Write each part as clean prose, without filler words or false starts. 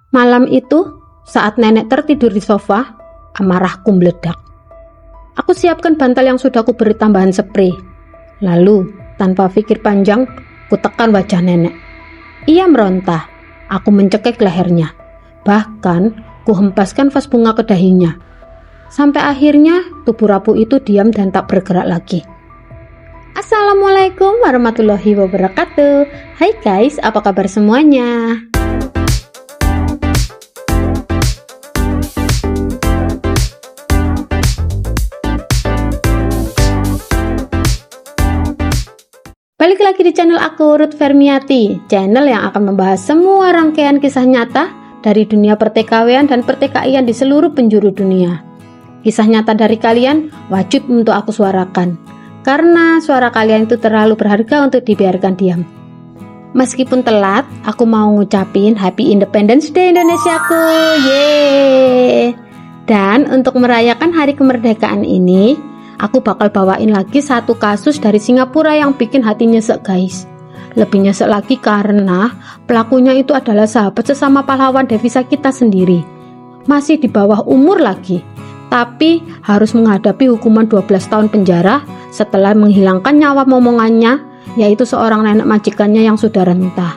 Malam itu, saat nenek tertidur di sofa, amarahku meledak. Aku siapkan bantal yang sudah aku beri tambahan spray. Lalu, tanpa pikir panjang, ku tekan wajah nenek. Ia meronta. Aku mencekik lehernya. Bahkan, ku hempaskan vas bunga ke dahinya. Sampai akhirnya, tubuh rapuh itu diam dan tak bergerak lagi. Assalamualaikum warahmatullahi wabarakatuh. Hai guys, apa kabar semuanya? Balik lagi di channel aku, Ruth Fermiati, channel yang akan membahas semua rangkaian kisah nyata dari dunia pertikaian dan pertikaian di seluruh penjuru dunia. Kisah nyata dari kalian wajib untuk aku suarakan, karena suara kalian itu terlalu berharga untuk dibiarkan diam. Meskipun telat, aku mau ngucapin Happy Independence Day Indonesiaku, yeay! Dan untuk merayakan hari kemerdekaan ini, aku bakal bawain lagi satu kasus dari Singapura yang bikin hati nyesek guys. Lebih nyesek lagi karena pelakunya itu adalah sahabat sesama pahlawan devisa kita sendiri. Masih di bawah umur lagi, tapi harus menghadapi hukuman 12 tahun penjara setelah menghilangkan nyawa momongannya, yaitu seorang nenek majikannya yang sudah rentah.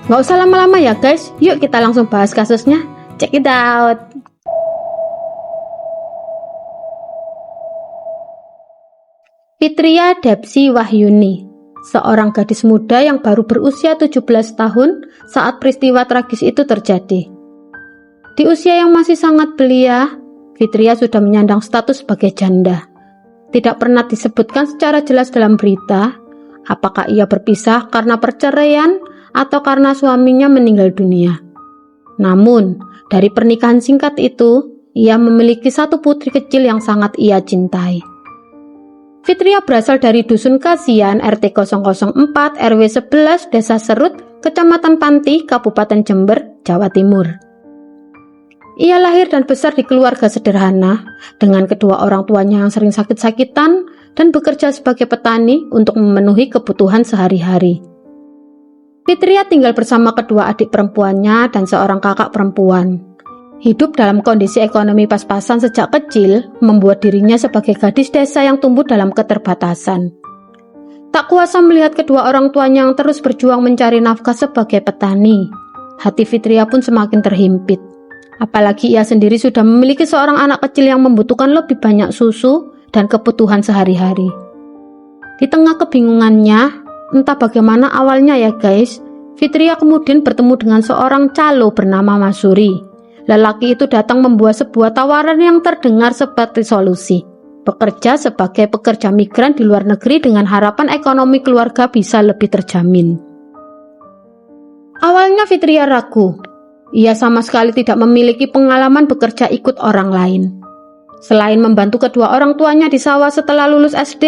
Gak usah lama-lama ya guys, yuk kita langsung bahas kasusnya. Check it out. Fitria Depsi Wahyuni, seorang gadis muda yang baru berusia 17 tahun saat peristiwa tragis itu terjadi. Di usia yang masih sangat belia, Fitria sudah menyandang status sebagai janda. Tidak pernah disebutkan secara jelas dalam berita apakah ia berpisah karena perceraian atau karena suaminya meninggal dunia. Namun, dari pernikahan singkat itu, ia memiliki satu putri kecil yang sangat ia cintai. Fitria berasal dari Dusun Kasian RT 004 RW 11 Desa Serut, Kecamatan Panti, Kabupaten Jember, Jawa Timur. Ia lahir dan besar di keluarga sederhana dengan kedua orang tuanya yang sering sakit-sakitan dan bekerja sebagai petani untuk memenuhi kebutuhan sehari-hari. Fitria tinggal bersama kedua adik perempuannya dan seorang kakak perempuan. Hidup dalam kondisi ekonomi pas-pasan sejak kecil membuat dirinya sebagai gadis desa yang tumbuh dalam keterbatasan. Tak kuasa melihat kedua orang tuanya yang terus berjuang mencari nafkah sebagai petani, hati Fitria pun semakin terhimpit. Apalagi ia sendiri sudah memiliki seorang anak kecil yang membutuhkan lebih banyak susu dan kebutuhan sehari-hari. Di tengah kebingungannya, entah bagaimana awalnya ya guys, Fitria kemudian bertemu dengan seorang calo bernama Masuri. Lelaki itu datang membuat sebuah tawaran yang terdengar seperti solusi. Bekerja sebagai pekerja migran di luar negeri dengan harapan ekonomi keluarga bisa lebih terjamin. Awalnya Fitria ragu. Ia sama sekali tidak memiliki pengalaman bekerja ikut orang lain. Selain membantu kedua orang tuanya di sawah setelah lulus SD,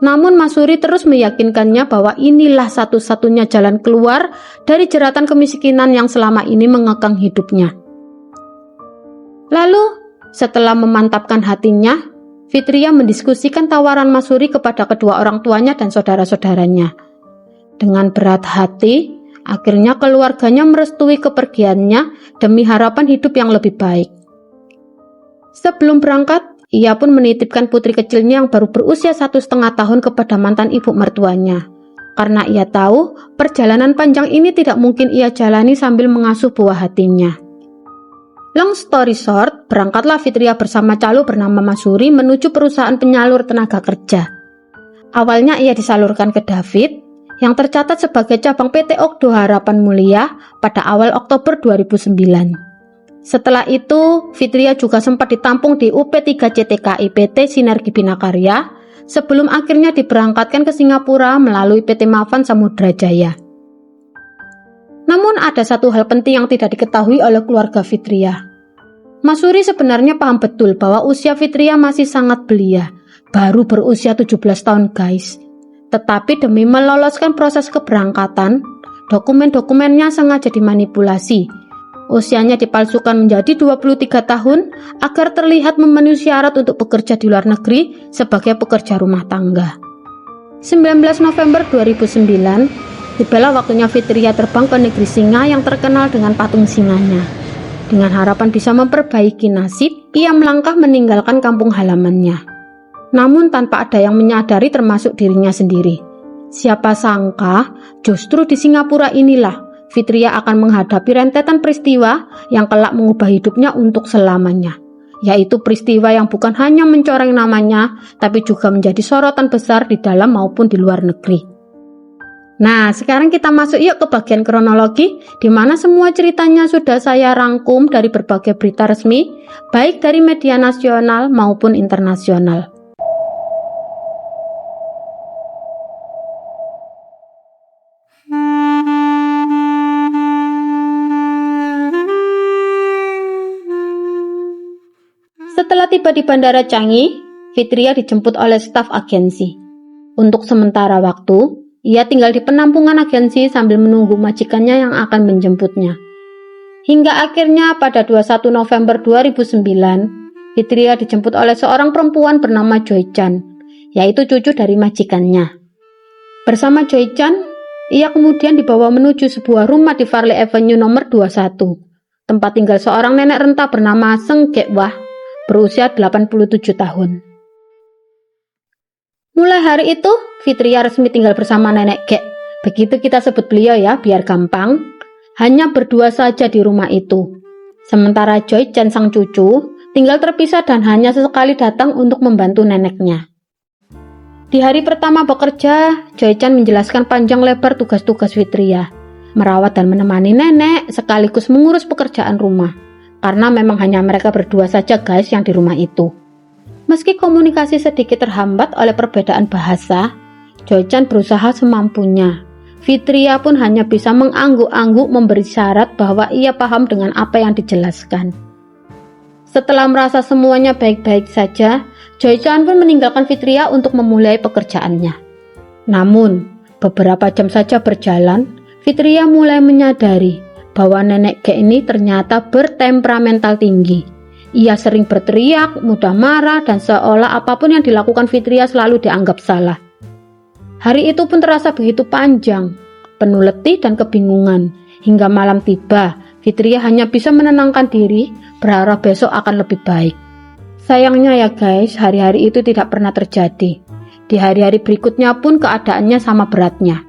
namun Masuri terus meyakinkannya bahwa inilah satu-satunya jalan keluar dari jeratan kemiskinan yang selama ini mengekang hidupnya. Lalu, setelah memantapkan hatinya, Fitria mendiskusikan tawaran Masuri kepada kedua orang tuanya dan saudara-saudaranya. Dengan berat hati, akhirnya keluarganya merestui kepergiannya demi harapan hidup yang lebih baik. Sebelum berangkat, ia pun menitipkan putri kecilnya yang baru berusia 1,5 tahun kepada mantan ibu mertuanya. Karena ia tahu perjalanan panjang ini tidak mungkin ia jalani sambil mengasuh buah hatinya. Long story short, berangkatlah Fitria bersama calo bernama Masuri menuju perusahaan penyalur tenaga kerja. Awalnya ia disalurkan ke David, yang tercatat sebagai cabang PT Okdo Harapan Mulia pada awal Oktober 2009. Setelah itu, Fitria juga sempat ditampung di UP3 CTKI PT Sinergi Binakarya, sebelum akhirnya diberangkatkan ke Singapura melalui PT Mavan Samudra Jaya. Namun ada satu hal penting yang tidak diketahui oleh keluarga Fitria. Masuri sebenarnya paham betul bahwa usia Fitria masih sangat belia, baru berusia 17 tahun guys. Tetapi demi meloloskan proses keberangkatan, dokumen-dokumennya sengaja dimanipulasi. Usianya dipalsukan menjadi 23 tahun agar terlihat memenuhi syarat untuk bekerja di luar negeri sebagai pekerja rumah tangga. 19 November 2009, Tibalah waktunya Fitria terbang ke negeri singa yang terkenal dengan patung singanya. Dengan harapan bisa memperbaiki nasib, ia melangkah meninggalkan kampung halamannya. Namun tanpa ada yang menyadari termasuk dirinya sendiri. Siapa sangka justru di Singapura inilah Fitria akan menghadapi rentetan peristiwa yang kelak mengubah hidupnya untuk selamanya. Yaitu peristiwa yang bukan hanya mencoreng namanya, tapi juga menjadi sorotan besar di dalam maupun di luar negeri. Nah, sekarang kita masuk yuk ke bagian kronologi, di mana semua ceritanya sudah saya rangkum dari berbagai berita resmi, baik dari media nasional maupun internasional. Setelah tiba di Bandara Changi, Fitria dijemput oleh staf agensi. Untuk sementara waktu, ia tinggal di penampungan agensi sambil menunggu majikannya yang akan menjemputnya. Hingga akhirnya pada 21 November 2009, Fitria dijemput oleh seorang perempuan bernama Joy Chan, yaitu cucu dari majikannya. Bersama Joy Chan, ia kemudian dibawa menuju sebuah rumah di Farley Avenue nomor 21, tempat tinggal seorang nenek renta bernama Seng Gek Wah, berusia 87 tahun. Mulai hari itu, Fitria resmi tinggal bersama nenek Gek. Begitu kita sebut beliau ya, biar gampang. Hanya berdua saja di rumah itu. Sementara Joy Chan sang cucu tinggal terpisah dan hanya sesekali datang untuk membantu neneknya. Di hari pertama bekerja, Joy Chan menjelaskan panjang lebar tugas-tugas Fitria. Merawat dan menemani nenek sekaligus mengurus pekerjaan rumah. Karena memang hanya mereka berdua saja guys yang di rumah itu. Meski komunikasi sedikit terhambat oleh perbedaan bahasa, Joy Chan berusaha semampunya. Fitria pun hanya bisa mengangguk-angguk memberi syarat bahwa ia paham dengan apa yang dijelaskan. Setelah merasa semuanya baik-baik saja, Joy Chan pun meninggalkan Fitria untuk memulai pekerjaannya. Namun, beberapa jam saja berjalan, Fitria mulai menyadari bahwa nenek Gek ini ternyata bertemperamental tinggi. Ia sering berteriak, mudah marah, dan seolah apapun yang dilakukan Fitria selalu dianggap salah. Hari itu pun terasa begitu panjang, penuh letih dan kebingungan. Hingga malam tiba, Fitria hanya bisa menenangkan diri, berharap besok akan lebih baik. Sayangnya ya guys, hari-hari itu tidak pernah terjadi. Di hari-hari berikutnya pun keadaannya sama beratnya.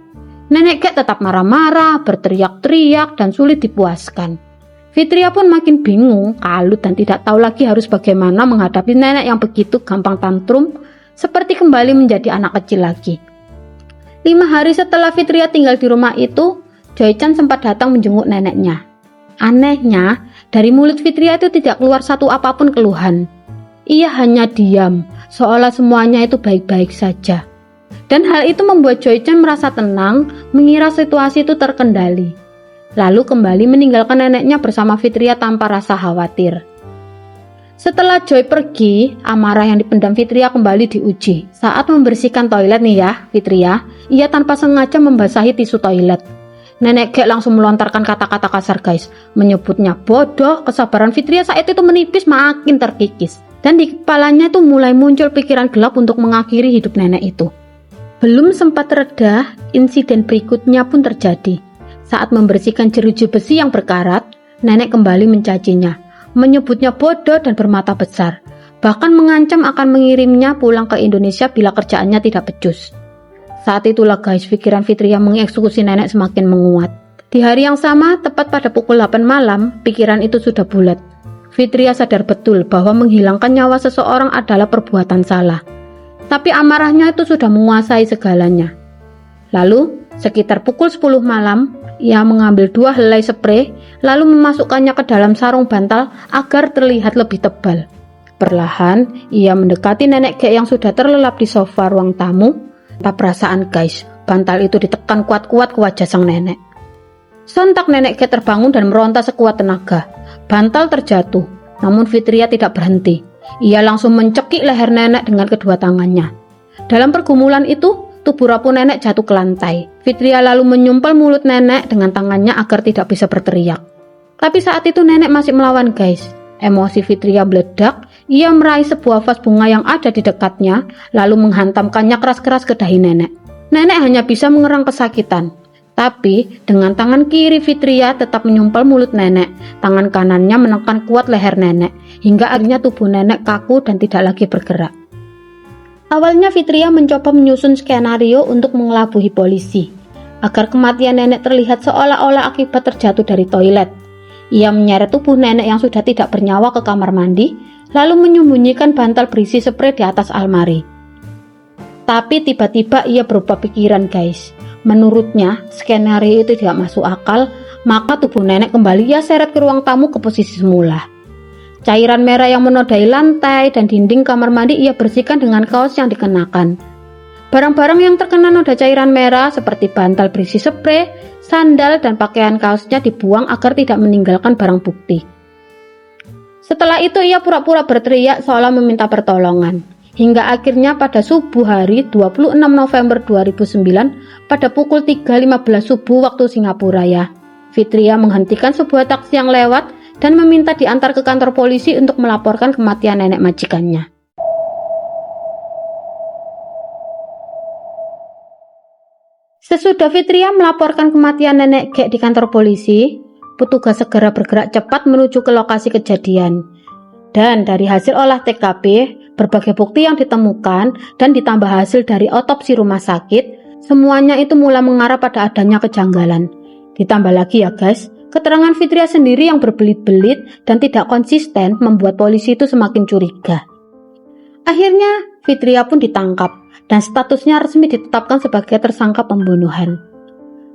Nenek Gek tetap marah-marah, berteriak-teriak, dan sulit dipuaskan. Fitria pun makin bingung, kalut, dan tidak tahu lagi harus bagaimana menghadapi nenek yang begitu gampang tantrum, seperti kembali menjadi anak kecil lagi. 5 hari setelah Fitria tinggal di rumah itu, Joy Chan sempat datang menjenguk neneknya. Anehnya, dari mulut Fitria itu tidak keluar satu apapun keluhan. Ia hanya diam, seolah semuanya itu baik-baik saja. Dan hal itu membuat Joy Chan merasa tenang, mengira situasi itu terkendali. Lalu kembali meninggalkan neneknya bersama Fitria tanpa rasa khawatir. Setelah Joy pergi, amarah yang dipendam Fitria kembali diuji. Saat membersihkan toilet nih ya, Fitria, ia tanpa sengaja membasahi tisu toilet. Nenek Gek langsung melontarkan kata-kata kasar guys, menyebutnya bodoh. Kesabaran Fitria saat itu menipis makin terkikis. Dan di kepalanya itu mulai muncul pikiran gelap untuk mengakhiri hidup nenek itu. Belum sempat reda, insiden berikutnya pun terjadi. Saat membersihkan jeruji besi yang berkarat, nenek kembali mencacinya, menyebutnya bodoh dan bermata besar, bahkan mengancam akan mengirimnya pulang ke Indonesia bila kerjaannya tidak becus. Saat itulah guys, pikiran Fitria mengeksekusi nenek semakin menguat. Di hari yang sama, tepat pada pukul 8 malam, pikiran itu sudah bulat. Fitria sadar betul bahwa menghilangkan nyawa seseorang adalah perbuatan salah. Tapi amarahnya itu sudah menguasai segalanya. Lalu, sekitar pukul 10 malam, ia mengambil 2 helai spray, lalu memasukkannya ke dalam sarung bantal agar terlihat lebih tebal. Perlahan, ia mendekati nenek Gek yang sudah terlelap di sofa ruang tamu. Tanpa perasaan guys, bantal itu ditekan kuat-kuat ke wajah sang nenek. Sontak nenek Gek terbangun dan meronta sekuat tenaga. Bantal terjatuh, namun Fitria tidak berhenti. Ia langsung mencekik leher nenek dengan kedua tangannya. Dalam pergumulan itu, tubuh rapuh nenek jatuh ke lantai. Fitria lalu menyumpal mulut nenek dengan tangannya agar tidak bisa berteriak. Tapi saat itu nenek masih melawan guys. Emosi Fitria meledak, ia meraih sebuah vas bunga yang ada di dekatnya, lalu menghantamkannya keras-keras ke dahi nenek. Nenek hanya bisa mengerang kesakitan. Tapi dengan tangan kiri Fitria tetap menyumpal mulut nenek, tangan kanannya menekan kuat leher nenek, hingga akhirnya tubuh nenek kaku dan tidak lagi bergerak. Awalnya Fitria mencoba menyusun skenario untuk mengelabui polisi, agar kematian nenek terlihat seolah-olah akibat terjatuh dari toilet. Ia menyeret tubuh nenek yang sudah tidak bernyawa ke kamar mandi, lalu menyembunyikan bantal berisi sprei di atas almari. Tapi tiba-tiba ia berubah pikiran guys. Menurutnya, skenario itu tidak masuk akal, maka tubuh nenek kembali ia seret ke ruang tamu ke posisi semula. Cairan merah yang menodai lantai dan dinding kamar mandi ia bersihkan dengan kaos yang dikenakan. Barang-barang yang terkena noda cairan merah seperti bantal berisi sprei, sandal, dan pakaian kaosnya dibuang agar tidak meninggalkan barang bukti. Setelah itu ia pura-pura berteriak seolah meminta pertolongan. Hingga akhirnya pada subuh hari 26 November 2009 pada pukul 3.15 subuh waktu Singapura ya, Fitria menghentikan sebuah taksi yang lewat dan meminta diantar ke kantor polisi untuk melaporkan kematian nenek majikannya. Sesudah Fitria melaporkan kematian nenek Gek di kantor polisi, petugas segera bergerak cepat menuju ke lokasi kejadian. Dan dari hasil olah TKP, berbagai bukti yang ditemukan dan ditambah hasil dari otopsi rumah sakit, semuanya itu mulai mengarah pada adanya kejanggalan. Ditambah lagi ya guys, keterangan Fitria sendiri yang berbelit-belit dan tidak konsisten membuat polisi itu semakin curiga. Akhirnya Fitria pun ditangkap dan statusnya resmi ditetapkan sebagai tersangka pembunuhan.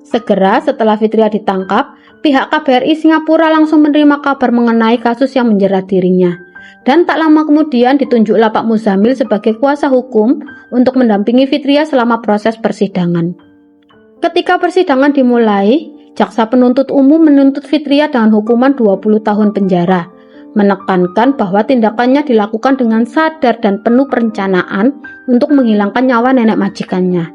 Segera setelah Fitria ditangkap, pihak KBRI Singapura langsung menerima kabar mengenai kasus yang menjerat dirinya. Dan tak lama kemudian ditunjuklah Pak Muzamil sebagai kuasa hukum untuk mendampingi Fitria selama proses persidangan. Ketika persidangan dimulai, jaksa penuntut umum menuntut Fitria dengan hukuman 20 tahun penjara, menekankan bahwa tindakannya dilakukan dengan sadar dan penuh perencanaan untuk menghilangkan nyawa nenek majikannya.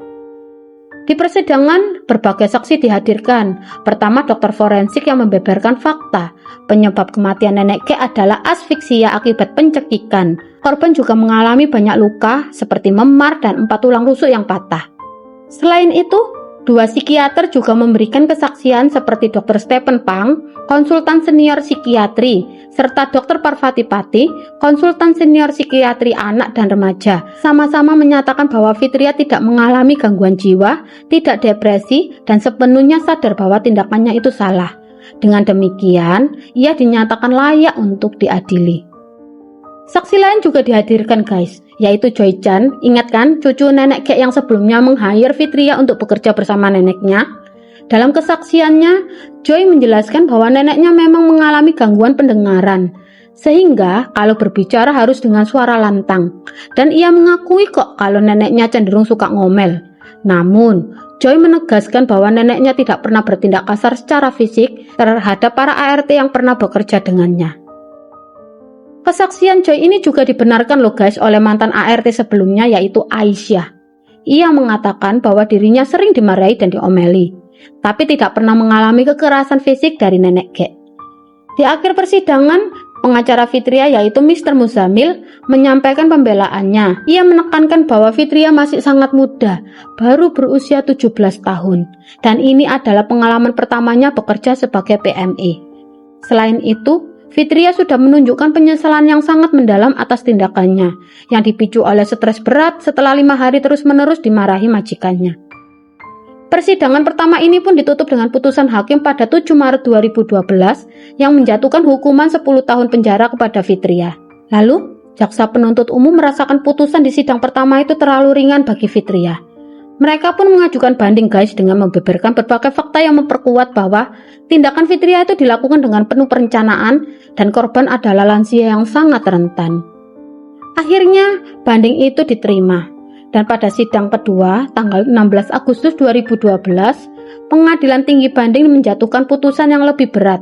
Di persidangan, berbagai saksi dihadirkan. Pertama, dokter forensik yang membeberkan fakta. Penyebab kematian nenek G adalah asfiksia akibat pencekikan. Korban juga mengalami banyak luka seperti memar dan 4 tulang rusuk yang patah. Selain itu, 2 psikiater juga memberikan kesaksian seperti Dr. Stephen Pang, konsultan senior psikiatri, serta Dr. Parvati Pati, konsultan senior psikiatri anak dan remaja, sama-sama menyatakan bahwa Fitria tidak mengalami gangguan jiwa, tidak depresi, dan sepenuhnya sadar bahwa tindakannya itu salah. Dengan demikian, ia dinyatakan layak untuk diadili. Saksi lain juga dihadirkan guys, yaitu Joy Chan. Ingat kan cucu nenek Gek yang sebelumnya meng-hire Fitria untuk bekerja bersama neneknya? Dalam kesaksiannya, Joy menjelaskan bahwa neneknya memang mengalami gangguan pendengaran, sehingga kalau berbicara harus dengan suara lantang. Dan ia mengakui kok kalau neneknya cenderung suka ngomel. Namun, Joy menegaskan bahwa neneknya tidak pernah bertindak kasar secara fisik terhadap para ART yang pernah bekerja dengannya. Kesaksian Joy ini juga dibenarkan loh guys oleh mantan ART sebelumnya yaitu Aisyah. Ia mengatakan bahwa dirinya sering dimarahi dan diomeli, tapi tidak pernah mengalami kekerasan fisik dari nenek Gek. Di akhir persidangan, pengacara Fitria yaitu Mr. Muzamil menyampaikan pembelaannya. Ia menekankan bahwa Fitria masih sangat muda, baru berusia 17 tahun, dan ini adalah pengalaman pertamanya bekerja sebagai PMI. Selain itu, Fitria sudah menunjukkan penyesalan yang sangat mendalam atas tindakannya, yang dipicu oleh stres berat setelah 5 hari terus-menerus dimarahi majikannya. Persidangan pertama ini pun ditutup dengan putusan hakim pada 7 Maret 2012 yang menjatuhkan hukuman 10 tahun penjara kepada Fitria. Lalu, jaksa penuntut umum merasakan putusan di sidang pertama itu terlalu ringan bagi Fitria. Mereka pun mengajukan banding guys dengan membeberkan berbagai fakta yang memperkuat bahwa tindakan Fitria itu dilakukan dengan penuh perencanaan dan korban adalah lansia yang sangat rentan. Akhirnya banding itu diterima dan pada sidang kedua tanggal 16 Agustus 2012 Pengadilan Tinggi Banding menjatuhkan putusan yang lebih berat.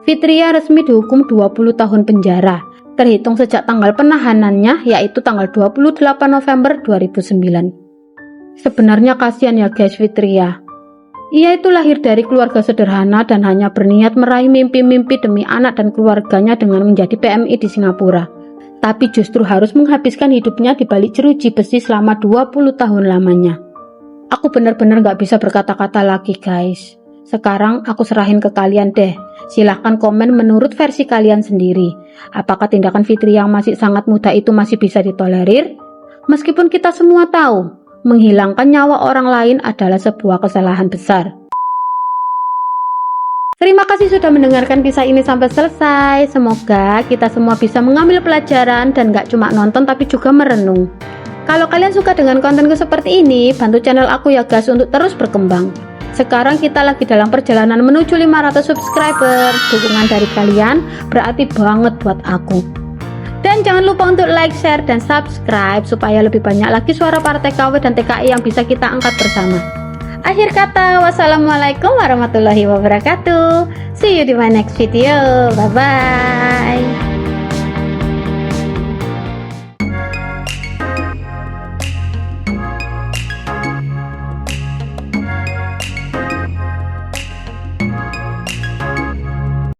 Fitria resmi dihukum 20 tahun penjara terhitung sejak tanggal penahanannya yaitu tanggal 28 November 2009. Sebenarnya kasihan ya guys Fitria. Ia itu lahir dari keluarga sederhana dan hanya berniat meraih mimpi-mimpi demi anak dan keluarganya dengan menjadi PMI di Singapura. Tapi justru harus menghabiskan hidupnya di balik jeruji besi selama 20 tahun lamanya. Aku benar-benar gak bisa berkata-kata lagi guys. Sekarang aku serahin ke kalian deh. Silahkan komen menurut versi kalian sendiri. Apakah tindakan Fitri yang masih sangat muda itu masih bisa ditolerir? Meskipun kita semua tahu, menghilangkan nyawa orang lain adalah sebuah kesalahan besar. Terima kasih sudah mendengarkan kisah ini sampai selesai. Semoga kita semua bisa mengambil pelajaran dan gak cuma nonton tapi juga merenung. Kalau kalian suka dengan kontenku seperti ini, bantu channel aku ya guys untuk terus berkembang. Sekarang kita lagi dalam perjalanan menuju 500 subscriber. Dukungan dari kalian berarti banget buat aku. Dan jangan lupa untuk like, share, dan subscribe supaya lebih banyak lagi suara partai KW dan TKI yang bisa kita angkat bersama. Akhir kata, wassalamualaikum warahmatullahi wabarakatuh. See you di my next video. Bye-bye.